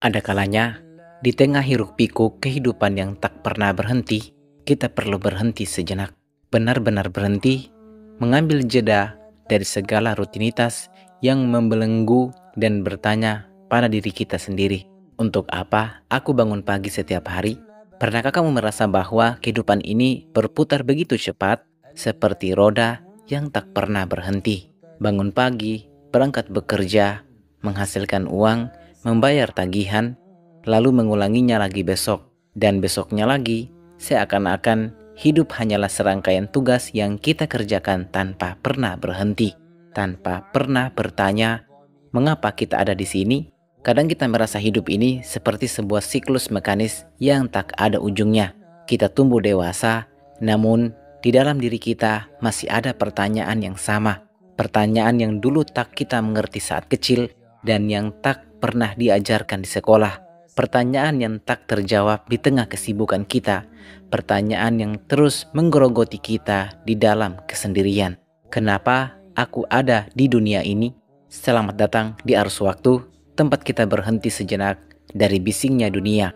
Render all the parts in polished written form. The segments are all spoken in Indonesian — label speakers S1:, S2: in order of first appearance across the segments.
S1: Ada kalanya, di tengah hiruk-pikuk kehidupan yang tak pernah berhenti, kita perlu berhenti sejenak. Benar-benar berhenti, mengambil jeda dari segala rutinitas yang membelenggu dan bertanya pada diri kita sendiri. Untuk apa aku bangun pagi setiap hari? Pernahkah kamu merasa bahwa kehidupan ini berputar begitu cepat, seperti roda yang tak pernah berhenti? Bangun pagi, berangkat bekerja, menghasilkan uang, membayar tagihan, lalu mengulanginya lagi besok, dan besoknya lagi, seakan-akan hidup hanyalah serangkaian tugas yang kita kerjakan tanpa pernah berhenti, tanpa pernah bertanya, mengapa kita ada di sini? Kadang kita merasa hidup ini seperti sebuah siklus mekanis yang tak ada ujungnya. Kita tumbuh dewasa, namun di dalam diri kita masih ada pertanyaan yang sama. Pertanyaan yang dulu tak kita mengerti saat kecil dan yang tak pernah diajarkan di sekolah. Pertanyaan yang tak terjawab di tengah kesibukan kita. Pertanyaan yang terus menggerogoti kita di dalam kesendirian. Kenapa aku ada di dunia ini? Selamat datang di Arus Waktu, tempat kita berhenti sejenak dari bisingnya dunia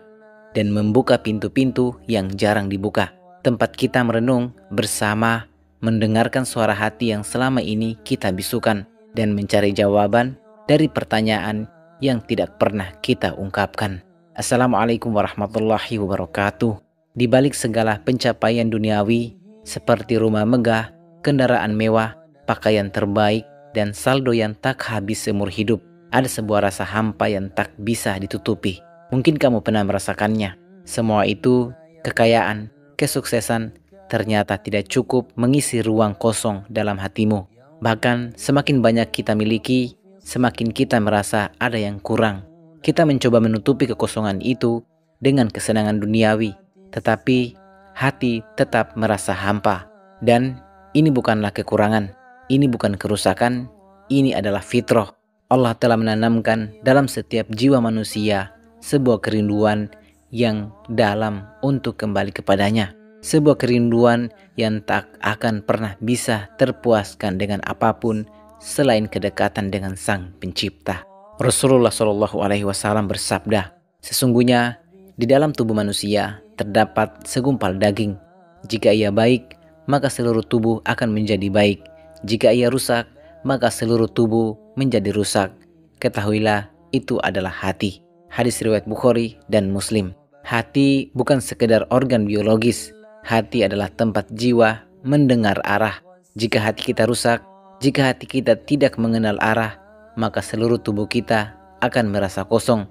S1: dan membuka pintu-pintu yang jarang dibuka. Tempat kita merenung bersama, mendengarkan suara hati yang selama ini kita bisukan dan mencari jawaban dari pertanyaan yang tidak pernah kita ungkapkan. Assalamualaikum warahmatullahi wabarakatuh. Di balik segala pencapaian duniawi seperti rumah megah, kendaraan mewah, pakaian terbaik, dan saldo yang tak habis seumur hidup, ada sebuah rasa hampa yang tak bisa ditutupi. Mungkin kamu pernah merasakannya. Semua itu, kekayaan, kesuksesan, ternyata tidak cukup mengisi ruang kosong dalam hatimu. Bahkan semakin banyak kita miliki, semakin kita merasa ada yang kurang. Kita mencoba menutupi kekosongan itu dengan kesenangan duniawi, tetapi hati tetap merasa hampa. Dan ini bukanlah kekurangan, ini bukan kerusakan, ini adalah fitrah. Allah telah menanamkan dalam setiap jiwa manusia sebuah kerinduan yang dalam untuk kembali kepadanya. Sebuah kerinduan yang tak akan pernah bisa terpuaskan dengan apapun selain kedekatan dengan Sang Pencipta. Rasulullah SAW bersabda, sesungguhnya di dalam tubuh manusia terdapat segumpal daging. Jika ia baik, maka seluruh tubuh akan menjadi baik. Jika ia rusak, maka seluruh tubuh menjadi rusak. Ketahuilah, itu adalah hati. Hadis riwayat Bukhari dan Muslim. Hati bukan sekedar organ biologis. Hati adalah tempat jiwa mendengar arah. Jika hati kita rusak, jika hati kita tidak mengenal arah, maka seluruh tubuh kita akan merasa kosong.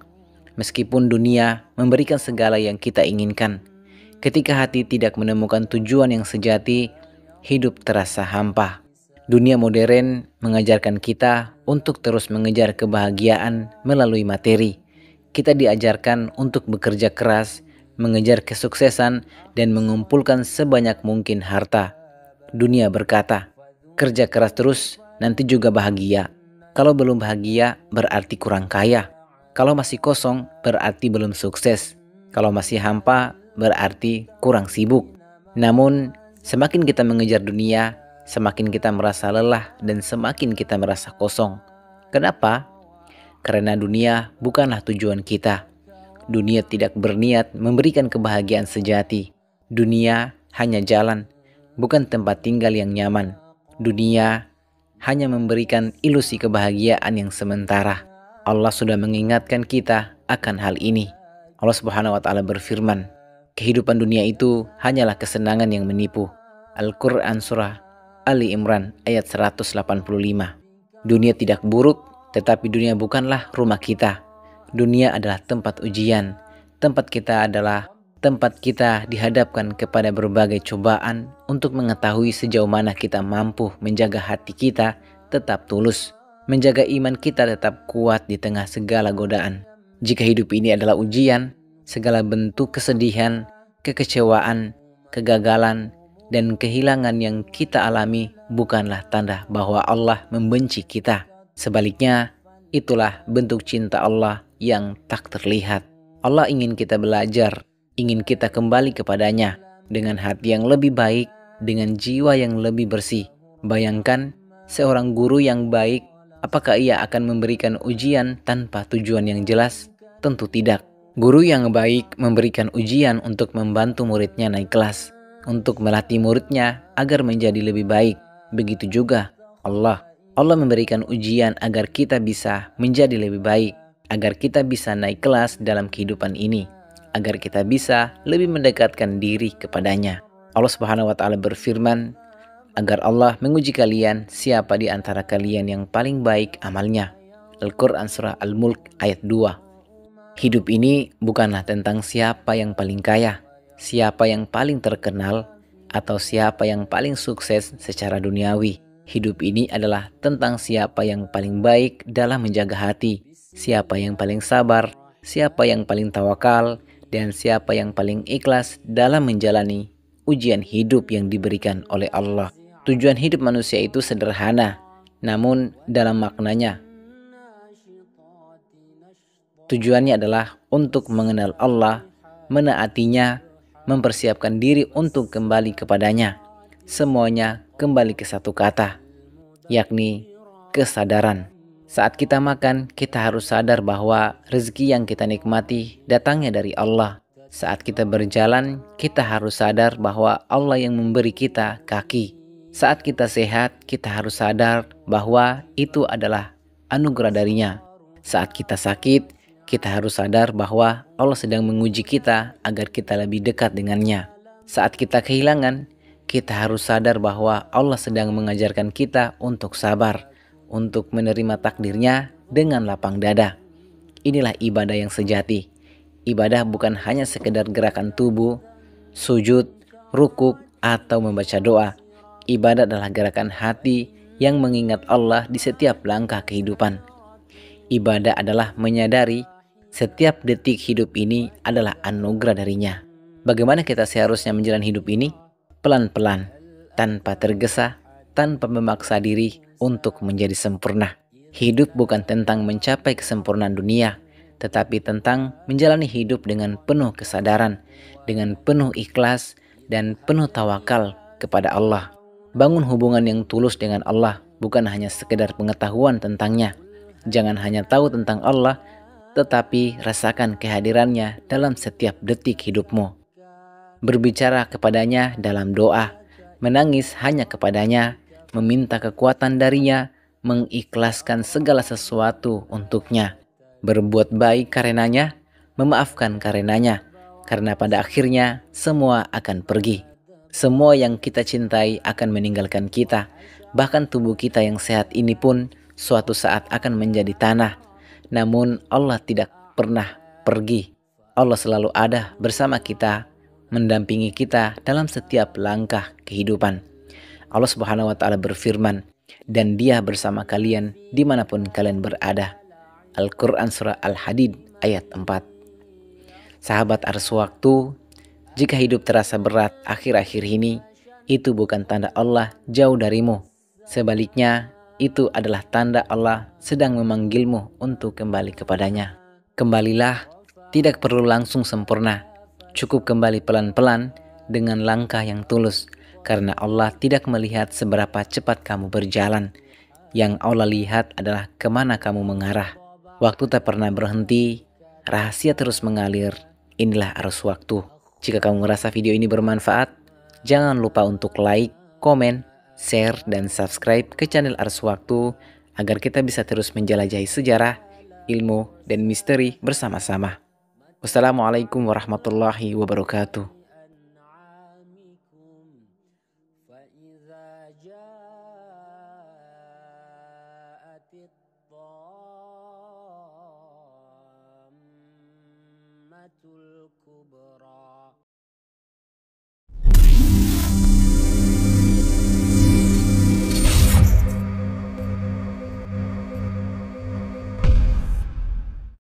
S1: Meskipun dunia memberikan segala yang kita inginkan, ketika hati tidak menemukan tujuan yang sejati, hidup terasa hampa. Dunia modern mengajarkan kita untuk terus mengejar kebahagiaan melalui materi. Kita diajarkan untuk bekerja keras, mengejar kesuksesan, dan mengumpulkan sebanyak mungkin harta. Dunia berkata, kerja keras terus, nanti juga bahagia. Kalau belum bahagia, berarti kurang kaya. Kalau masih kosong, berarti belum sukses. Kalau masih hampa, berarti kurang sibuk. Namun, semakin kita mengejar dunia, semakin kita merasa lelah dan semakin kita merasa kosong. Kenapa? Karena dunia bukanlah tujuan kita. Dunia tidak berniat memberikan kebahagiaan sejati. Dunia hanya jalan, bukan tempat tinggal yang nyaman. Dunia hanya memberikan ilusi kebahagiaan yang sementara. Allah sudah mengingatkan kita akan hal ini. Allah Subhanahu wa Ta'ala berfirman, kehidupan dunia itu hanyalah kesenangan yang menipu. Al-Quran Surah Ali Imran ayat 185. Dunia tidak buruk, tetapi dunia bukanlah rumah kita. Dunia adalah tempat ujian. Tempat kita dihadapkan kepada berbagai cobaan untuk mengetahui sejauh mana kita mampu menjaga hati kita tetap tulus, menjaga iman kita tetap kuat di tengah segala godaan. Jika hidup ini adalah ujian, segala bentuk kesedihan, kekecewaan, kegagalan, dan kehilangan yang kita alami bukanlah tanda bahwa Allah membenci kita. Sebaliknya, itulah bentuk cinta Allah yang tak terlihat. Allah ingin kita belajar, ingin kita kembali kepadanya dengan hati yang lebih baik, dengan jiwa yang lebih bersih. Bayangkan seorang guru yang baik, apakah ia akan memberikan ujian tanpa tujuan yang jelas? Tentu tidak. Guru yang baik memberikan ujian untuk membantu muridnya naik kelas, untuk melatih muridnya agar menjadi lebih baik. Begitu juga Allah. Allah memberikan ujian agar kita bisa menjadi lebih baik, agar kita bisa naik kelas dalam kehidupan ini, agar kita bisa lebih mendekatkan diri kepadanya. Allah Subhanahu wa taala berfirman, agar Allah menguji kalian siapa di antara kalian yang paling baik amalnya. Al-Quran Surah Al-Mulk ayat 2. Hidup ini bukanlah tentang siapa yang paling kaya, siapa yang paling terkenal, atau siapa yang paling sukses secara duniawi. Hidup ini adalah tentang siapa yang paling baik dalam menjaga hati, siapa yang paling sabar, siapa yang paling tawakal, dan siapa yang paling ikhlas dalam menjalani ujian hidup yang diberikan oleh Allah. Tujuan hidup manusia itu sederhana, namun dalam maknanya tujuannya adalah untuk mengenal Allah, menaatinya, mempersiapkan diri untuk kembali kepadanya. Semuanya kembali ke satu kata, yakni kesadaran. Saat kita makan, kita harus sadar bahwa rezeki yang kita nikmati datangnya dari Allah. Saat kita berjalan, kita harus sadar bahwa Allah yang memberi kita kaki. Saat kita sehat, kita harus sadar bahwa itu adalah anugerah darinya. Saat kita sakit, kita harus sadar bahwa Allah sedang menguji kita agar kita lebih dekat dengannya. Saat kita kehilangan, kita harus sadar bahwa Allah sedang mengajarkan kita untuk sabar, untuk menerima takdirnya dengan lapang dada. Inilah ibadah yang sejati. Ibadah bukan hanya sekedar gerakan tubuh, sujud, rukuk, atau membaca doa. Ibadah adalah gerakan hati yang mengingat Allah di setiap langkah kehidupan. Ibadah adalah menyadari setiap detik hidup ini adalah anugerah darinya. Bagaimana kita seharusnya menjalani hidup ini? Pelan-pelan, tanpa tergesa, tanpa memaksa diri untuk menjadi sempurna. Hidup bukan tentang mencapai kesempurnaan dunia, tetapi tentang menjalani hidup dengan penuh kesadaran, dengan penuh ikhlas, dan penuh tawakal kepada Allah. Bangun hubungan yang tulus dengan Allah, bukan hanya sekedar pengetahuan tentangnya. Jangan hanya tahu tentang Allah, tetapi rasakan kehadirannya dalam setiap detik hidupmu. Berbicara kepadanya dalam doa, menangis hanya kepadanya, meminta kekuatan darinya, mengikhlaskan segala sesuatu untuknya, berbuat baik karenanya, memaafkan karenanya, karena pada akhirnya semua akan pergi. Semua yang kita cintai akan meninggalkan kita, bahkan tubuh kita yang sehat ini pun suatu saat akan menjadi tanah. Namun Allah tidak pernah pergi. Allah selalu ada bersama kita, mendampingi kita dalam setiap langkah kehidupan. Allah Subhanahu wa taala berfirman, dan Dia bersama kalian dimanapun kalian berada. Al-Quran Surah Al-Hadid ayat 4. Sahabat Ars Waktu, jika hidup terasa berat akhir-akhir ini, itu bukan tanda Allah jauh darimu. Sebaliknya, itu adalah tanda Allah sedang memanggilmu untuk kembali kepadanya. Kembalilah, tidak perlu langsung sempurna. Cukup kembali pelan-pelan dengan langkah yang tulus, karena Allah tidak melihat seberapa cepat kamu berjalan. Yang Allah lihat adalah kemana kamu mengarah. Waktu tak pernah berhenti, rahasia terus mengalir. Inilah Arus Waktu. Jika kamu merasa video ini bermanfaat, jangan lupa untuk like, komen, share, dan subscribe ke channel Ars Waktu agar kita bisa terus menjelajahi sejarah, ilmu, dan misteri bersama-sama. Wassalamualaikum warahmatullahi wabarakatuh.